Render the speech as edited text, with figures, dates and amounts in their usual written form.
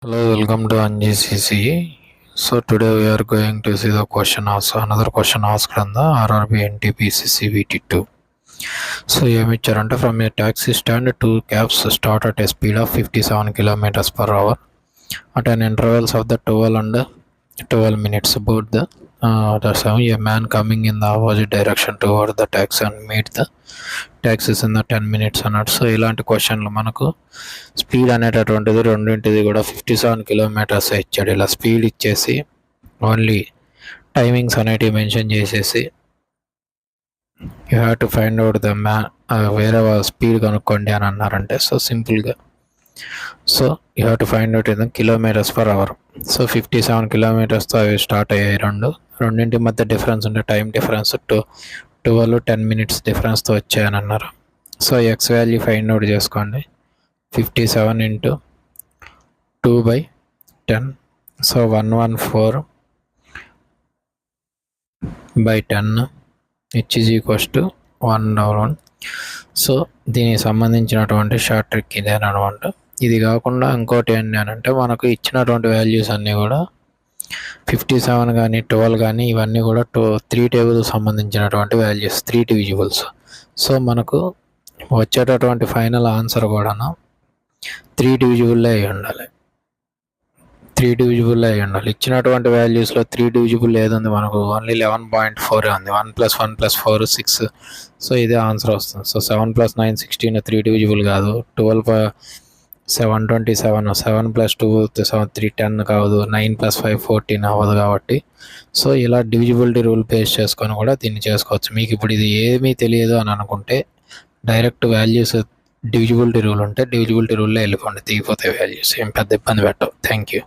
Hello, welcome to NGCC. So today we are going to see the question also another question asked on the RRB NTPC CVT2. So ఏమిచ్చారంటే from a taxi stand two cabs start at a speed of 57 kilometers per hour at an intervals of the 12 and 12 minutes. Both the a man coming in the opposite direction toward the taxi and meet the taxis in the 10 minutes అన్నాడు. So ఇలాంటి క్వశ్చన్లు మనకు speed అనేటటువంటిది రెండింటిది కూడా 57 kilometres ఇచ్చాడు. ఇలా speed ఇచ్చేసి only timings అనేటివి మెన్షన్ చేసేసి you have to find out the వేరే స్పీడ్ కనుక్కోండి అని అన్నారంటే సో సింపుల్గా so you have to find out in kilometres per hour. So 57 కిలోమీటర్స్తో అవి స్టార్ట్ అయ్యాయి. రెండింటి మధ్య డిఫరెన్స్ ఉంటే టైం డిఫరెన్స్ 12-10 మినిట్స్ డిఫరెన్స్తో వచ్చాయని అన్నారు. So X value find out చేసుకోండి. 57 into 2/10. So 114/10 which is equals to 1/1. So దీనికి సంబంధించినటువంటి షార్ట్ ట్రిక్ ఇదే అనమాట. ఇది కాకుండా ఇంకోటి ఏంటి అని అంటే మనకు ఇచ్చినటువంటి వాల్యూస్ అన్నీ కూడా 57 కానీ 12 కానీ ఇవన్నీ కూడా 3 టేబుల్స్ సంబంధించినటువంటి వాల్యూస్ 3 డివిజిబుల్స్. సో మనకు వచ్చేటటువంటి ఫైనల్ ఆన్సర్ కూడా 3 డివిజిబుల్లో అయి ఉండాలి. ఇచ్చినటువంటి వాల్యూస్లో 3 డివిజిబుల్ ఏదుంది మనకు ఓన్లీ 11.4 ఉంది. 1 + 1 + 4 6. సో ఇదే ఆన్సర్ వస్తుంది. సో 7 + 9 16 3 డివిజిబుల్ కాదు. 12 7 27 7 + 2 7 3 10 కాదు. 9 + 5 14 అవ్వదు కాబట్టి సో ఇలా డివిజిబిలిటీ రూల్ బేస్ చేసుకొని కూడా దీన్ని చేసుకోవచ్చు. మీకు ఇప్పుడు ఇది ఏమీ తెలియదు అని అనుకుంటే డైరెక్ట్ వాల్యూస్ డివిజిబిలిటీ రూల్ ఉంటే డివిజిబిలిటీ రూల్లో వెళ్ళిపోండి, దిగిపోతాయి వాల్యూస్, ఏం పెద్ద ఇబ్బంది పెట్టవు. Thank you.